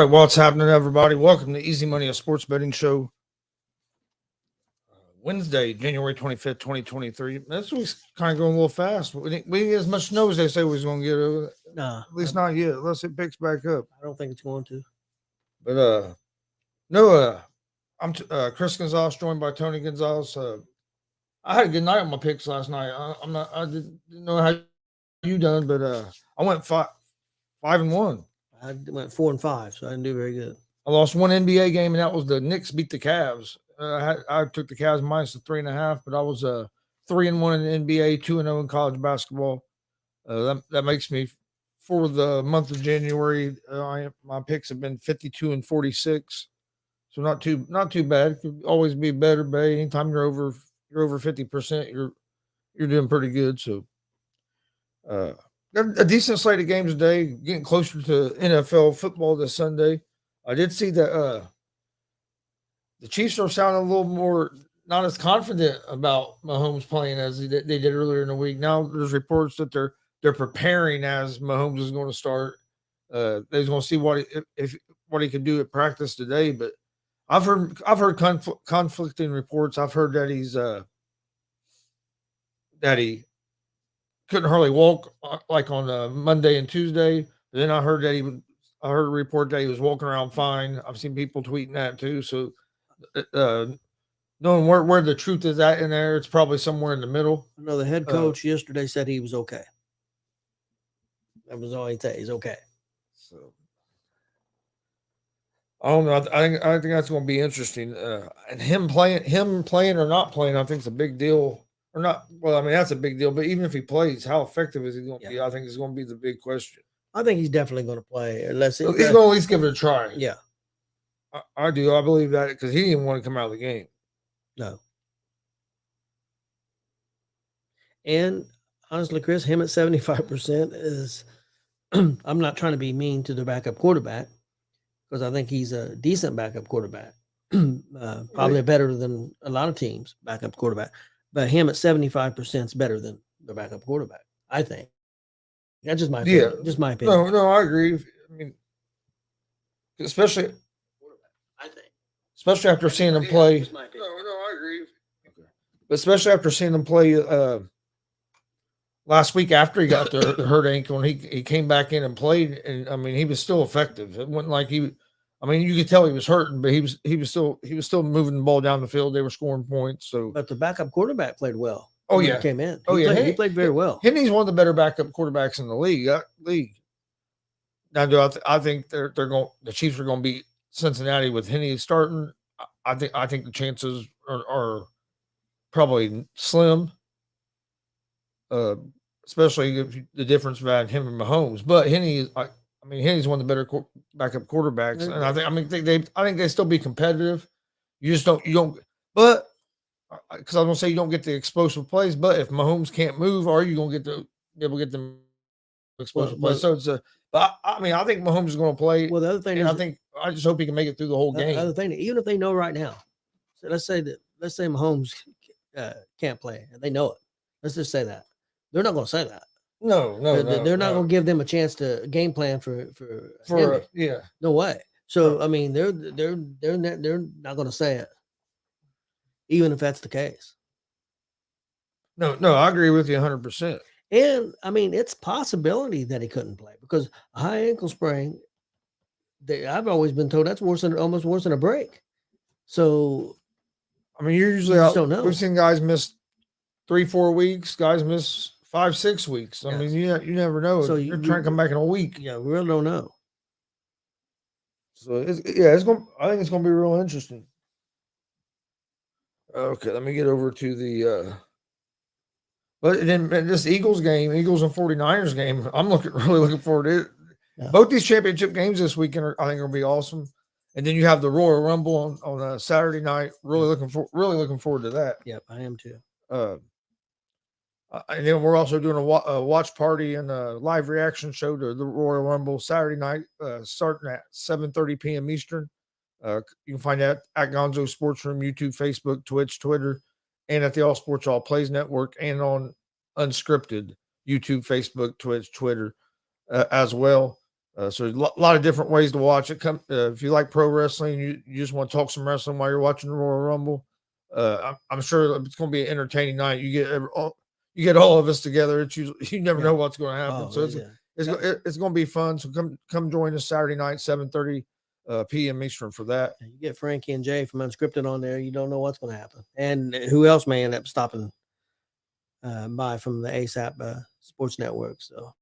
right, what's happening, everybody? Welcome to Easy Money, a sports betting show. Wednesday, January 25th, 2023. This week's kind of going a little fast. We didn't get as much snow as they say we was going to get. Nah, At least not yet, unless it picks back up. I don't think it's going to. But, no, I'm Chris Gonzalez, joined by Tony Gonzalez. I had a good night on my picks last night. I didn't know how you done, but I went 5-1. I went 4-5, so I didn't do very good. I lost one NBA game, and that was the Knicks beat the Cavs. I took the Cavs minus the 3.5, but I was 3-1 in the NBA, 2-0 in college basketball. That makes me, for the month of January, my picks have been 52-46, so not too bad. Could always be better, but anytime you're over 50%, you're doing pretty good. So, got a decent slate of games today, getting closer to NFL football this Sunday. I did see that the Chiefs are sounding a little more not as confident about Mahomes playing as they did earlier in the week. Now there's reports that they're preparing as Mahomes is going to start. They're going to see what he can do at practice today. But I've heard conflicting reports. I've heard that he couldn't hardly walk like on Monday and Tuesday. But then I heard a report that he was walking around fine. I've seen people tweeting that too. So, knowing where the truth is at in there, it's probably somewhere in the middle. No, the head coach yesterday said he was okay. That was all he said. He's okay. So, I don't know. I think that's going to be interesting. And him playing or not playing, I think is a big deal. Or not? Well, I mean that's a big deal. But even if he plays, how effective is he going to be? I think is going to be the big question. I think he's definitely going to play, unless he's going to at least give it a try. Yeah, I do. I believe that because he didn't want to come out of the game. No. And honestly, Chris, him at 75% is. I'm not trying to be mean to the backup quarterback because I think he's a decent backup quarterback, probably better than a lot of teams' backup quarterback. But him at 75% is better than the backup quarterback, I think. That's just my opinion. Yeah. Just my opinion. No, I agree. I mean, especially after seeing him play. No, I agree. Okay. But especially after seeing him play last week after he got the hurt ankle, and he came back in and played, and I mean he was still effective. It wasn't like you could tell he was hurting, but he was still moving the ball down the field. They were scoring points. So, but the backup quarterback played well. Oh yeah, he came in. He played very well. Henny's one of the better backup quarterbacks in the league. Now, I think the Chiefs are going to beat Cincinnati with Henny starting. I think the chances are probably slim, especially if the difference between him and Mahomes. But Henny's one of the better backup quarterbacks, and I think they still be competitive. You don't. But because I was gonna say you don't get the explosive plays, but if Mahomes can't move, are you gonna be able to get them explosive plays? So it's but I think Mahomes is going to play. Well, the other thing is, I just hope he can make it through the whole game. The other thing, even if they know right now, so let's say Mahomes can't play, and they know it. Let's just say that they're not going to say that. No, they're not going to give them a chance to game plan for yeah. No way. So I mean, they're not going to say it, even if that's the case. No, I agree with you 100%. And I mean, it's possibility that he couldn't play because a high ankle sprain. I've always been told that's almost worse than a break. So, I mean, you're usually out. Don't know. We've seen guys miss 3-4 weeks. Guys miss 5-6 weeks. I mean, you never know. So you're trying to come back in a week. Yeah, we really don't know. So I think it's going to be real interesting. Okay, let me get over to the. But then this Eagles and 49ers game, I'm really looking forward to it. Yeah. Both these championship games this weekend I think are going to be awesome. And then you have the Royal Rumble on a Saturday night. Really looking forward to that. Yep, I am too. And then we're also doing a watch party and a live reaction show to the Royal Rumble Saturday night, starting at 7:30 p.m. Eastern. You can find that at GonzoSportsRoom, YouTube, Facebook, Twitch, Twitter, and at the All Sports All Plays Network, and on Unscripted, YouTube, Facebook, Twitch, Twitter as well. So there's a lot of different ways to watch it. If you like pro wrestling, you just want to talk some wrestling while you're watching the Royal Rumble. I'm sure it's going to be an entertaining night. You get all of us together. It's usually, you never know what's going to happen. So it's going to be fun. So come join us Saturday night, 7:30 p.m. Eastern for that. You get Frankie and Jay from Unscripted on there. You don't know what's going to happen, and who else may end up stopping by from the ASAP Sports Network. So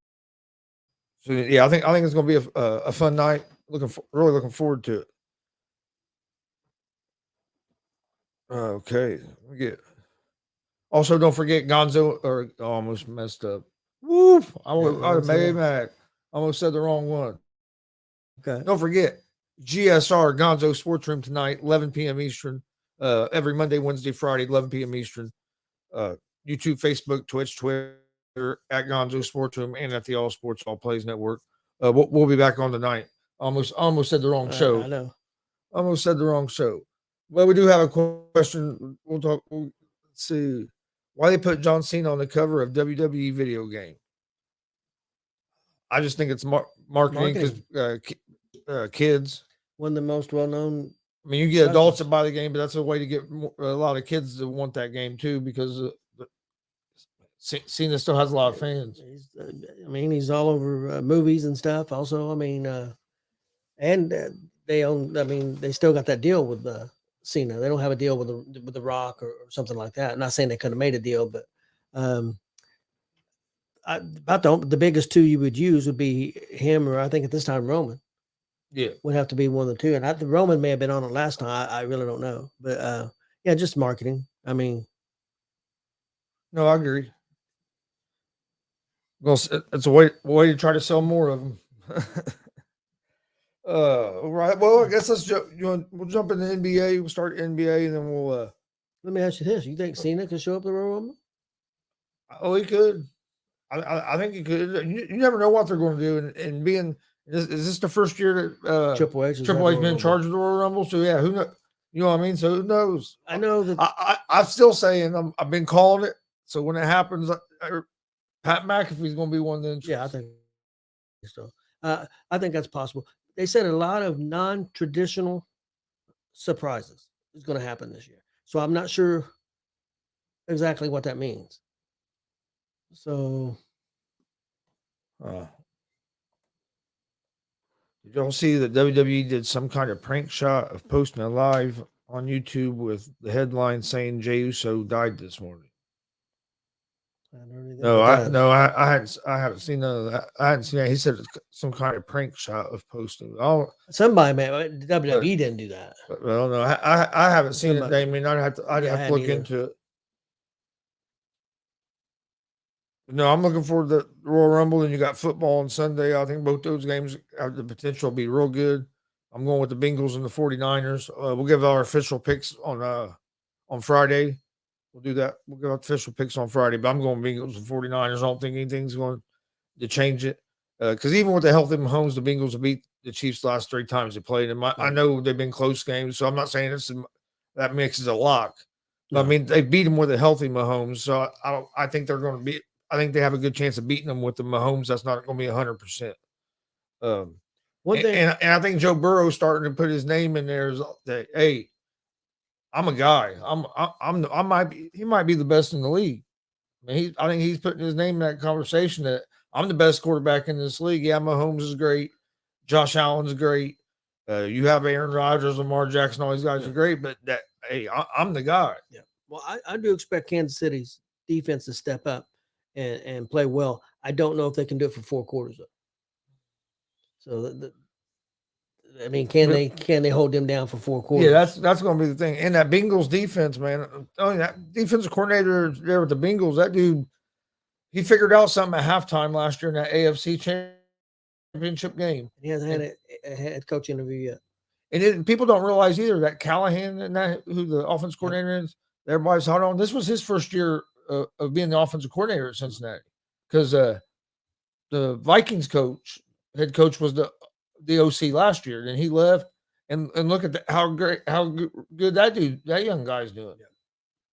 yeah, I think it's going to be a fun night. Really looking forward to it. Okay, also, don't forget Gonzo, or almost messed up. Woof! I made Mac. Almost said the wrong one. Okay. Don't forget GSR Gonzo Sports Room tonight, 11 p.m. Eastern. Every Monday, Wednesday, Friday, 11 p.m. Eastern. YouTube, Facebook, Twitch, Twitter at Gonzo Sports Room and at the All Sports All Plays Network. We'll be back on tonight. Almost said the wrong show. I know. Almost said the wrong show. Well, we do have a question. Let's see. Why they put John Cena on the cover of WWE video game? I just think it's marketing because kids. One of the most well-known. I mean, you get adults to buy the game, but that's a way to get a lot of kids to want that game too, because Cena still has a lot of fans. He's all over movies and stuff. Also, and they own. They still got that deal with Cena. They don't have a deal with the Rock or something like that. I'm not saying they could have made a deal, but the biggest two you would use would be him, or I think at this time Roman. Yeah, would have to be one of the two. And the Roman may have been on it last time. I really don't know, but just marketing. No, I agree. Well, it's a way to try to sell more of them. All right. Well, I guess we'll jump into NBA. We'll start NBA, and then we'll. Let me ask you this: you think Cena could show up the Royal Rumble? Oh, he could. I think he could. You never know what they're going to do, and being is this the first year that Triple H been in charge of the Royal Rumble? So yeah, who knows? You know what I mean? So who knows? I know that I'm still saying I've been calling it. So when it happens, Pat McAfee's going to be one of them. Yeah, I think so. I think that's possible. They said a lot of non-traditional surprises is going to happen this year. So I'm not sure exactly what that means. So, did y'all see that WWE did some kind of prank shot of posting a live on YouTube with the headline saying Jey Uso died this morning? I haven't seen none of that. I hadn't seen that. He said some kind of prank shot of posting. Somebody, man, WWE didn't do that. Well, no, I haven't seen it, Damien. I'd have to look into it. No, I'm looking forward to the Royal Rumble, and you got football on Sunday. I think both those games have the potential to be real good. I'm going with the Bengals and the 49ers. We'll give our official picks on Friday. We'll do that. We'll give official picks on Friday, but I'm going Bengals and 49ers. I don't think anything's going to change it. Because even with the healthy Mahomes, the Bengals have beat the Chiefs the last 3 times they played them. I know they've been close games, so I'm not saying that makes it a lock. No. I mean, they beat them with a healthy Mahomes, so I think they're going to be. I think they have a good chance of beating them with the Mahomes. That's not going to be 100%. And I think Joe Burrow's starting to put his name in there. Hey, I'm a guy. He might be the best in the league. I think he's putting his name in that conversation that I'm the best quarterback in this league. Yeah, Mahomes is great. Josh Allen's great. You have Aaron Rodgers, Lamar Jackson, all these guys are great, but I'm the guy. Yeah. Well, I do expect Kansas City's defense to step up and play well. I don't know if they can do it for 4 quarters though. So can they hold them down for 4 quarters? Yeah, that's going to be the thing. And that Bengals defense, man. That defensive coordinator there with the Bengals, that dude, he figured out something at halftime last year in that AFC championship game. He hasn't had a head coach interview yet. And people don't realize either that Callahan and who the offense coordinator is, everybody's hot on. This was his first year of being the offensive coordinator at Cincinnati, because the Vikings head coach was the OC last year. Then he left, and look at how good that young guy's doing. Yeah.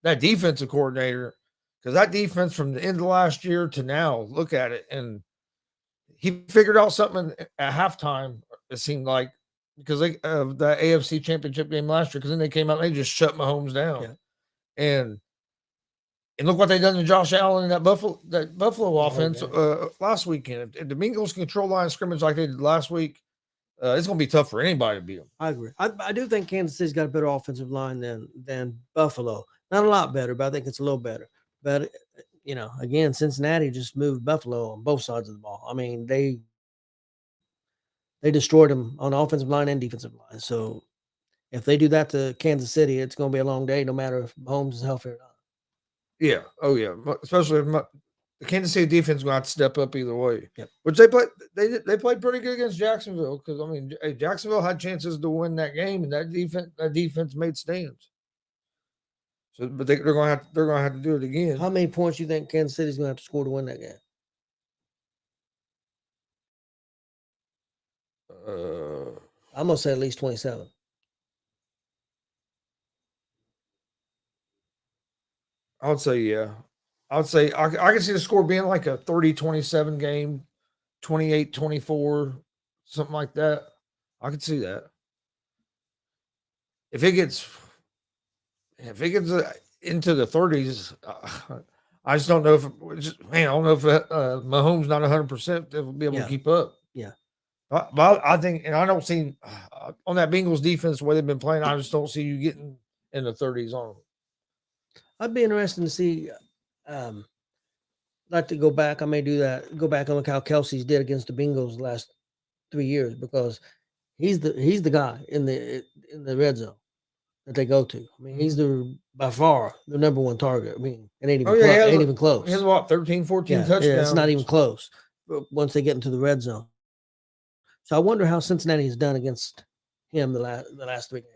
That defensive coordinator, because that defense from the end of last year to now, look at it, and he figured out something at halftime. It seemed like because they the AFC Championship game last year, because then they came out and they just shut Mahomes down, Yeah. and look what they done to Josh Allen in that Buffalo offense last weekend. If the Bengals control line of scrimmage like they did last week, it's going to be tough for anybody to beat them. I agree. I do think Kansas City's got a better offensive line than Buffalo. Not a lot better, but I think it's a little better. But again, Cincinnati just moved Buffalo on both sides of the ball. I mean, they destroyed them on offensive line and defensive line. So if they do that to Kansas City, it's going to be a long day, no matter if Mahomes is healthy or not. Yeah. Oh yeah. Especially if the Kansas City defense is going to have to step up either way. Yep. Which they played pretty good against Jacksonville, because I mean Jacksonville had chances to win that game, and that defense made stands. So, but they're going to have to do it again. How many points do you think Kansas City's going to have to score to win that game? I'm going to say at least 27. I would say, yeah. I would say I can see the score being like a 30-27 game, 28-24, something like that. I could see that. If it gets into the 30s, I just don't know if I don't know if Mahomes not 100%, they'll be able to keep up. Yeah. But I think, and I don't see on that Bengals defense the way they've been playing, I just don't see you getting in the 30s on them. I'd be interested to see. Like to go back. I may do that. Go back and look how Kelsey's did against the Bengals the last 3 years, because he's the guy in the red zone that they go to. I mean, he's by far the number one target. I mean, it ain't even close. He has what, 13, 14 touchdowns. Yeah, it's not even close once they get into the red zone. So I wonder how Cincinnati has done against him the last 3 games.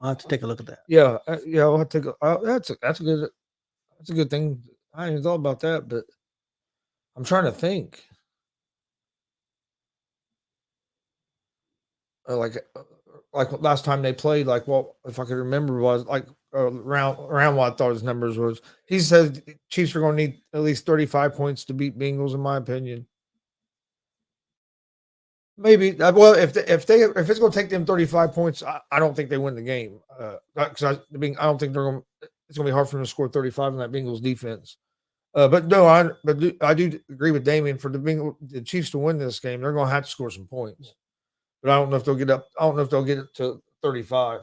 I'll have to take a look at that. Yeah, I'll have to take that's a good thing. I hadn't even thought about that, but I'm trying to think. Like last time they played, like what if I could remember was like around what I thought his numbers was. He said Chiefs are going to need at least 35 points to beat Bengals, in my opinion. Maybe well, if it's going to take them 35 points, I don't think they win the game. Because I don't think they're going. It's going to be hard for them to score 35 in that Bengals defense. But no, I do agree with Damien. For the Chiefs to win this game, they're going to have to score some points. But I don't know if they'll get up. I don't know if they'll get it to 35.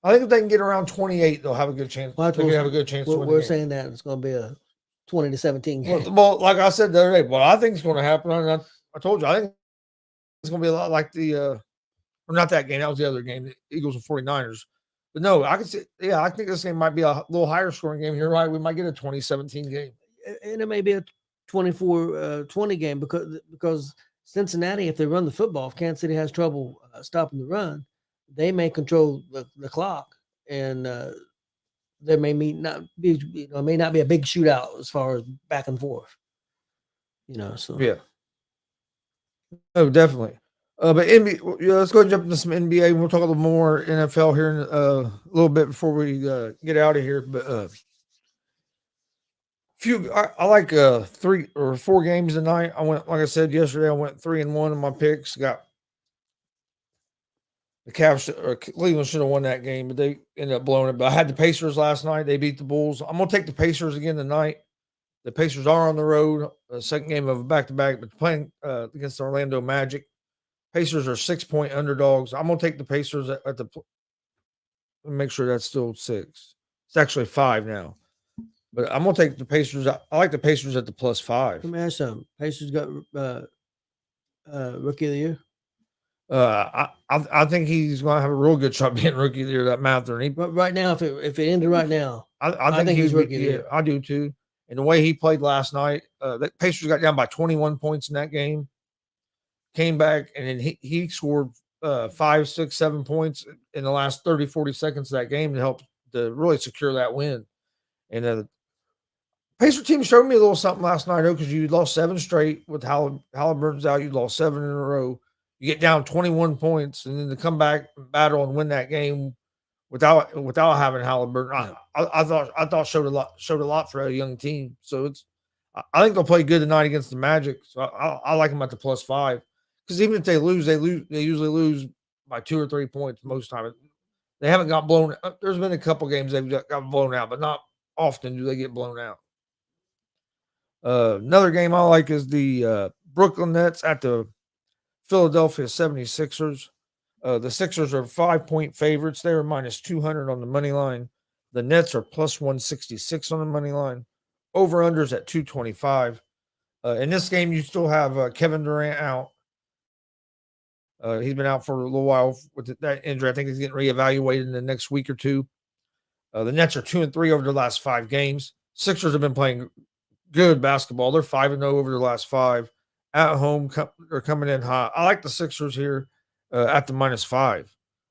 I think if they can get around 28, they'll have a good chance. They can have a good chance. We're saying that it's going to be a 20-17 game. Well, like I said the other day, what I think is going to happen. I told you, I think it's going to be a lot like or not that game. That was the other game, the Eagles and 49ers. But no, I can see. Yeah, I think this game might be a little higher scoring game. You're right. We might get a 20-17 game, and it may be a 24-20 game because Cincinnati, if they run the football, if Kansas City has trouble stopping the run, they may control the clock, and there may not be a big shootout as far as back and forth. So yeah. Oh, definitely. But NBA, let's go and jump into some NBA. We'll talk a little more NFL here in a little bit before we get out of here. But I like 3 or 4 games tonight. I went, like I said yesterday, I went 3-1 in my picks. Got the Cavs or Cleveland should have won that game, but they ended up blowing it. But I had the Pacers last night. They beat the Bulls. I'm gonna take the Pacers again tonight. The Pacers are on the road, second game of a back-to-back, but playing against the Orlando Magic. Pacers are 6-point underdogs. I'm gonna take the Pacers at the. Let me make sure that's still 6. It's actually 5 now. But I'm gonna take the Pacers. I like the Pacers at the +5. Let me ask something. Pacers got rookie of the year. I think he's gonna have a real good shot being rookie of the year. That Mather. But right now, if it ended right now, I think he's rookie of the year. I do too. And the way he played last night, the Pacers got down by 21 points in that game. Came back and then he scored 5, 6, 7 points in the last 30, 40 seconds of that game to help to really secure that win. And the Pacer team showed me a little something last night, though, because you lost 7 straight with Halliburton's out. You lost 7 in a row. You get down 21 points, and then to come back and battle and win that game without having Halliburton, I thought showed a lot for a young team. So I think they'll play good tonight against the Magic. So I like them at the +5 because even if they lose, they usually lose by 2 or 3 points most time. They haven't got blown. There's been a couple games they've got blown out, but not often do they get blown out. Another game I like is the Brooklyn Nets at the Philadelphia 76ers. The Sixers are 5-point favorites. They are -200 on the money line. The Nets are +166 on the money line. Over-unders at 225. In this game, you still have Kevin Durant out. He's been out for a little while with that injury. I think he's getting reevaluated in the next week or two. The Nets are 2-3 over the last 5 games. Sixers have been playing good basketball. They're 5-0 over the last 5. At home, they're coming in hot. I like the Sixers here at the -5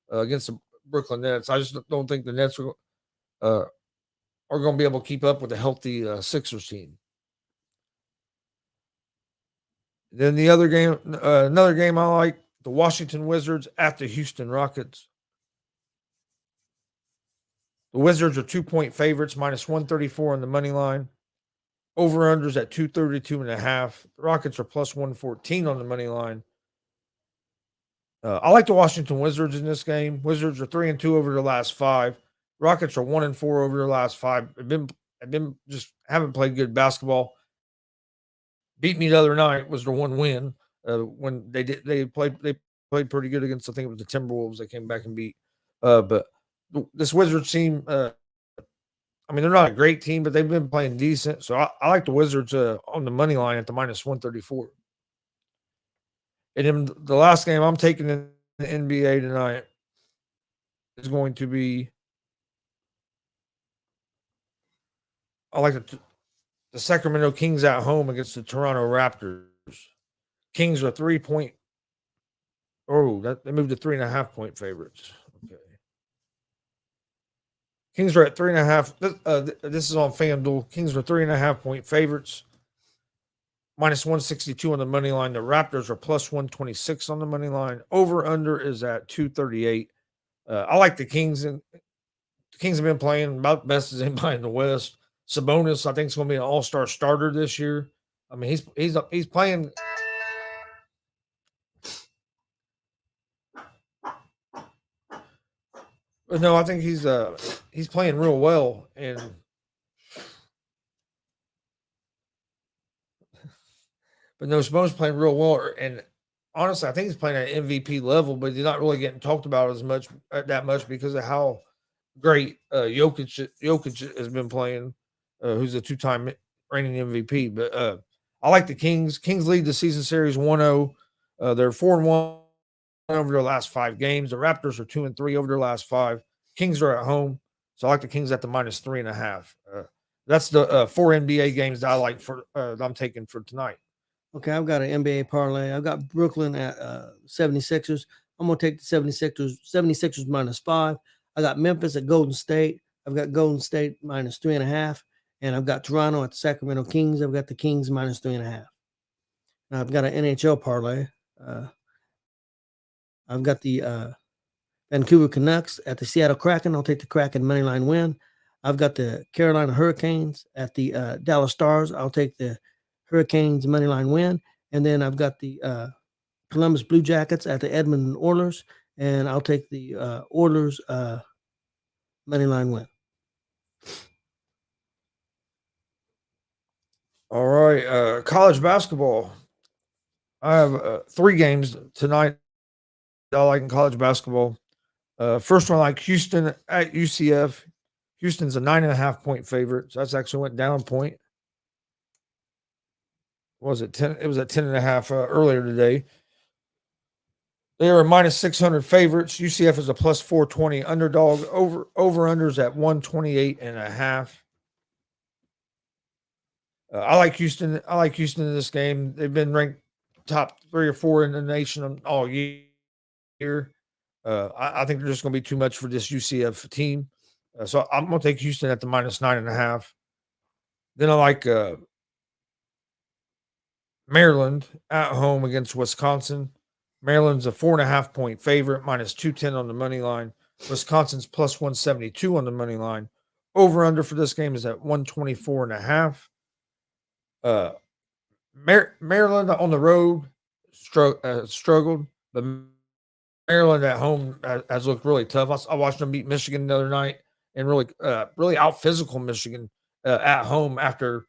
against the Brooklyn Nets. I just don't think the Nets are going to be able to keep up with a healthy Sixers team. Then the other game, another game I like, the Washington Wizards at the Houston Rockets. The Wizards are 2-point favorites, -134 on the money line. Over-unders at 232.5. The Rockets are +114 on the money line. I like the Washington Wizards in this game. Wizards are 3-2 over the last 5. Rockets are 1-4 over the last 5. Have been just haven't played good basketball. Beat me the other night was the one win. When they played pretty good against, I think it was the Timberwolves. They came back and beat. But this Wizards team, I mean, they're not a great team, but they've been playing decent. So I like the Wizards on the money line at the -134. And then the last game I'm taking in the NBA tonight is going to be, I like the Sacramento Kings at home against the Toronto Raptors. Kings are 3-point. Oh, they moved to 3.5-point favorites. Okay. Kings are at 3.5. This is on FanDuel. Kings are 3.5-point favorites. -162 on the money line. The Raptors are +126 on the money line. Over/under is at 238. I like the Kings, and the Kings have been playing about the best as anybody in the West. Sabonis, I think, is going to be an all-star starter this year. I mean, he's playing. But no, I think he's playing real well, and but no, Sabonis playing real well, and honestly, I think he's playing at MVP level, but he's not really getting talked about as much that much because of how great Jokic has been playing, who's a 2-time reigning MVP. But I like the Kings. Kings lead the season series 1-0. They're 4-1 over their last 5 games. The Raptors are 2-3 over their last 5. Kings are at home, so I like the Kings at the -3.5. That's the 4 NBA games that I like for that I'm taking for tonight. Okay, I've got an NBA parlay. I've got Brooklyn at 76ers. I'm going to take the 76ers -5. I got Memphis at Golden State. I've got Golden State -3.5. And I've got Toronto at the Sacramento Kings. I've got the Kings -3.5. Now I've got an NHL parlay. I've got the Vancouver Canucks at the Seattle Kraken. I'll take the Kraken moneyline win. I've got the Carolina Hurricanes at the Dallas Stars. I'll take the Hurricanes moneyline win. And then I've got the Columbus Blue Jackets at the Edmonton Oilers, and I'll take the Oilers moneyline win. All right, college basketball. I have 3 games tonight that I like in college basketball. First one, I like Houston at UCF. Houston's a 9.5-point favorite. So that's actually went down a point. Was it 10? It was at 10.5 earlier today. They are -600 favorites. UCF is a +420 underdog. Over/unders at 128.5. I like Houston. I like Houston in this game. They've been ranked top 3 or 4 in the nation all year. I think they're just going to be too much for this UCF team. So I'm going to take Houston at the -9.5. Then I like Maryland at home against Wisconsin. Maryland's a 4.5-point favorite, -210 on the money line. Wisconsin's +172 on the money line. Over/under for this game is at 124.5. Uh, Maryland on the road struggled, but Maryland at home has looked really tough. I watched them beat Michigan the other night and really out physical Michigan at home after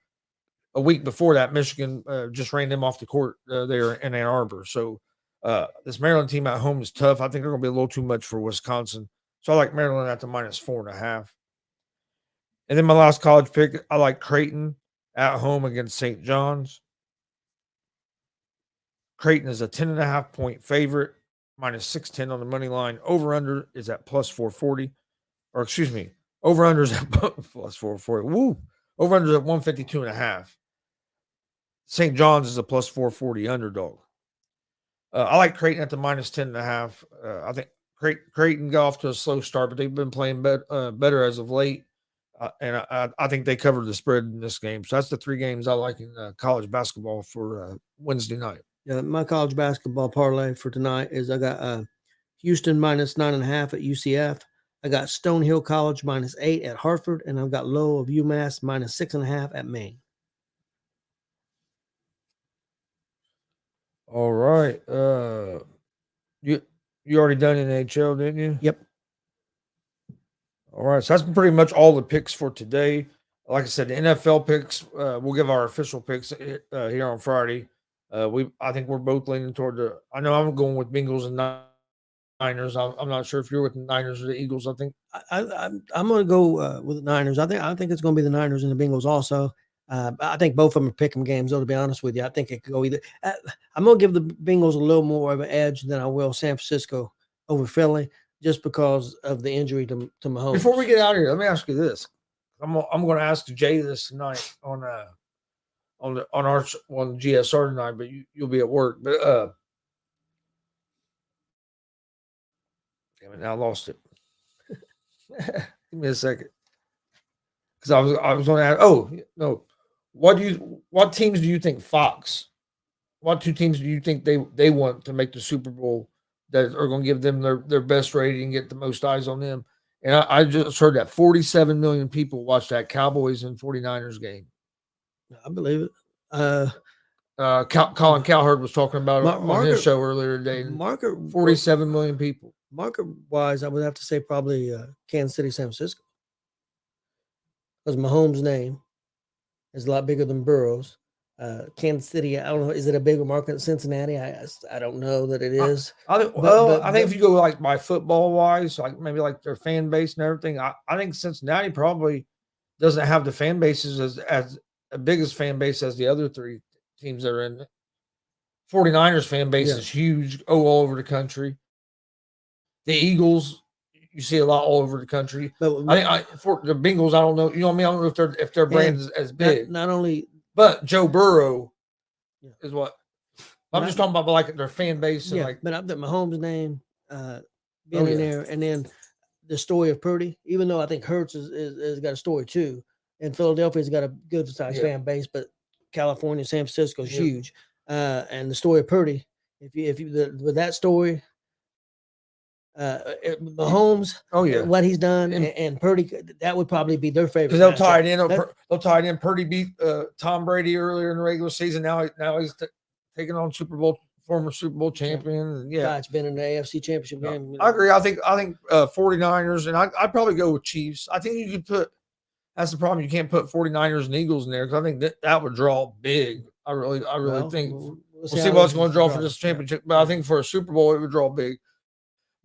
a week before that. Michigan just ran them off the court there in Ann Arbor. So this Maryland team at home is tough. I think they're going to be a little too much for Wisconsin. So I like Maryland at the -4.5. And then my last college pick, I like Creighton at home against St. John's. Creighton is a 10.5 point favorite, -610 on the money line. Over under is at +440. Or excuse me, over under is at +440. Woo. Over under is at 152.5. St. John's is a +440 underdog. I like Creighton at the -10.5. I think Creighton got off to a slow start, but they've been playing better as of late. And I think they covered the spread in this game. So that's the three games I like in college basketball for Wednesday night. Yeah, my college basketball parlay for tonight is I got Houston -9.5 at UCF. I got Stonehill College -8 at Hartford, and I've got Lowell of UMass -6.5 at Maine. All right. You already done NHL, didn't you? Yep. All right. So that's pretty much all the picks for today. Like I said, the NFL picks, we'll give our official picks here on Friday. I think we're both leaning toward I know I'm going with Bengals and Niners. I'm not sure if you're with the Niners or the Eagles. I think I'm going to go with the Niners. I think it's going to be the Niners and the Bengals also. I think both of them are pick 'em games, though, to be honest with you. I think it could go either. I'm going to give the Bengals a little more of an edge than I will San Francisco over Philly, just because of the injury to Mahomes. Before we get out of here, let me ask you this. I'm going to ask Jay this tonight on GSR tonight, but you'll be at work. But damn it, now I lost it. Give me a second, because I was going to ask. Oh no, what teams do you think Fox? What two teams do you think they want to make the Super Bowl that are going to give them their best rating and get the most eyes on them? And I just heard that 47 million people watched that Cowboys and 49ers game. I believe it. Colin Cowherd was talking about it on his show earlier today. Market 47 million people. Market wise, I would have to say probably Kansas City, San Francisco, because Mahomes' name is a lot bigger than Burrow's. Kansas City, I don't know, is it a bigger market than Cincinnati? I don't know that it is. I think if you go like by football wise, like maybe like their fan base and everything, I think Cincinnati probably doesn't have the fan bases as a biggest fan base as the other three teams that are in it. 49ers fan base is huge, all over the country. The Eagles, you see a lot all over the country. But for the Bengals, I don't know. You know what I mean? I don't know if their brand is as big. Not only, but Joe Burrow is what I'm just talking about, like their fan base. And but I bet Mahomes' name being in there, and then the story of Purdy. Even though I think Hurts is got a story too, and Philadelphia's got a good sized fan base, but California, San Francisco is huge, and the story of Purdy. If you with that story. Mahomes, what he's done, and Purdy, that would probably be their favorite. Because they'll tie it in. They'll tie it in. Purdy beat Tom Brady earlier in the regular season. Now he's taking on former Super Bowl champion. It's been in the AFC Championship game. I agree. I think 49ers, and I'd probably go with Chiefs. I think you could put. That's the problem. You can't put 49ers and Eagles in there, because I think that would draw big. I really think. We'll see what it's going to draw for this championship. But I think for a Super Bowl, it would draw big.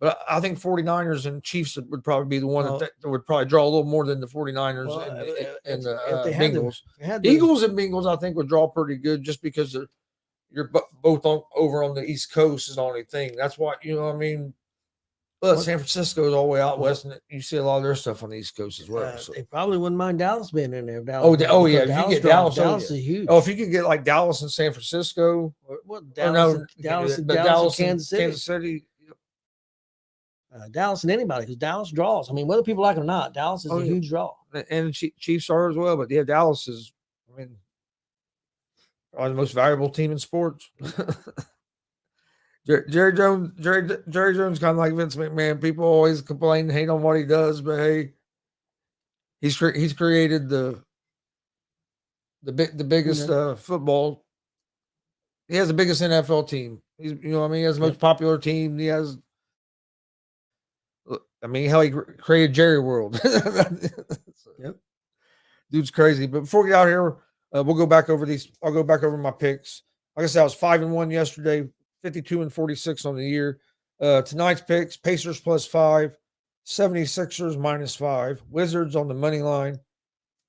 But I think 49ers and Chiefs would probably be the one that would probably draw a little more than the 49ers and the Bengals. Eagles and Bengals, I think, would draw pretty good, just because you're both over on the East Coast is the only thing. That's why, you know what I mean? But San Francisco is all the way out west, and you see a lot of their stuff on the East Coast as well. So. They probably wouldn't mind Dallas being in there. Dallas, if you get Dallas is huge. Oh, if you could get like Dallas and San Francisco. Dallas and Kansas City. Dallas Dallas and anybody, because Dallas draws. I mean, whether people like it or not, Dallas is a huge draw. And Chiefs are as well. But Dallas is, probably the most valuable team in sports. Jerry Jones kind of like Vince McMahon. People always complain and hate on what he does, but hey, he's created the the biggest football. He has the biggest NFL team. He's, you know what I mean? He has the most popular team. He has, I mean, hell, he created Jerry World. Yep. Dude's crazy. But before we get out here, we'll go back over these. I'll go back over my picks. Like I said, I was 5-1 yesterday, 52-46 on the year. Tonight's picks: Pacers +5, 76ers -5, Wizards on the money line,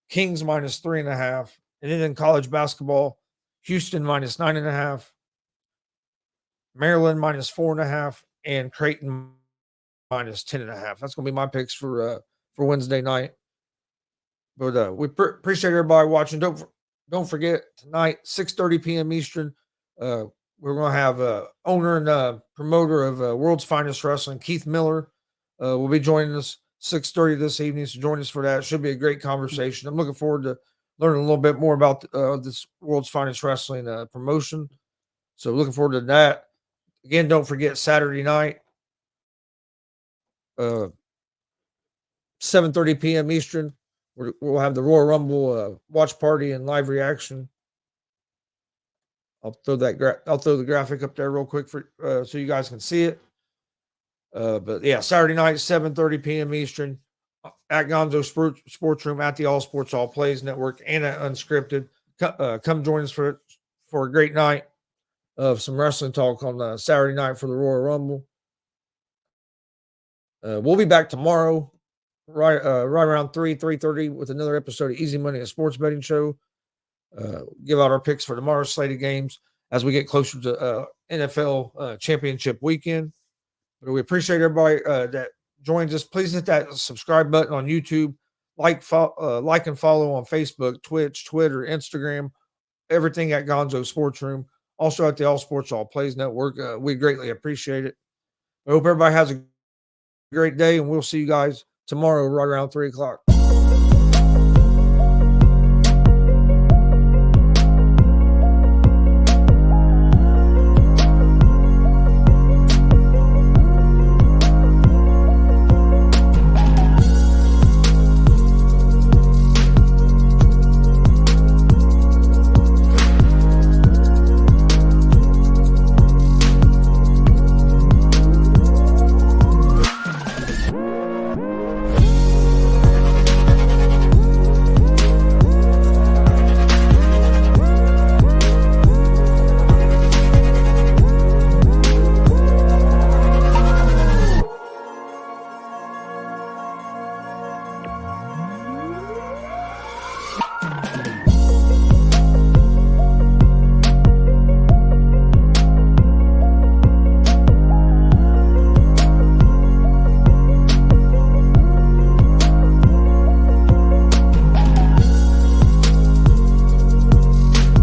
Kings -3.5, and then in college basketball, Houston -9.5, Maryland -4.5, and Creighton -10.5. That's going to be my picks for Wednesday night. But we appreciate everybody watching. Don't forget tonight, 6:30 p.m. Eastern. We're going to have owner and promoter of World's Finest Wrestling, Keith Miller, will be joining us 6:30 this evening. So join us for that. It should be a great conversation. I'm looking forward to learning a little bit more about this World's Finest Wrestling promotion. So looking forward to that. Again, don't forget Saturday night, 7:30 p.m. Eastern. We'll have the Royal Rumble watch party and live reaction. I'll throw the graphic up there real quick for so you guys can see it. But yeah, Saturday night, 7:30 p.m. Eastern, at GonzoSportsRoom, at the All Sports All Plays Network, and at Unscripted. Come join us for a great night of some wrestling talk on Saturday night for the Royal Rumble. We'll be back tomorrow, right around 3:30 with another episode of Easy Money, a sports betting show. Give out our picks for tomorrow's slated games as we get closer to NFL championship weekend. But we appreciate everybody that joins us. Please hit that subscribe button on YouTube, like and follow on Facebook, Twitch, Twitter, Instagram, everything at Gonzo Sports Room. Also at the All Sports All Plays Network. We greatly appreciate it. I hope everybody has a great day, and we'll see you guys tomorrow right around 3 o'clock.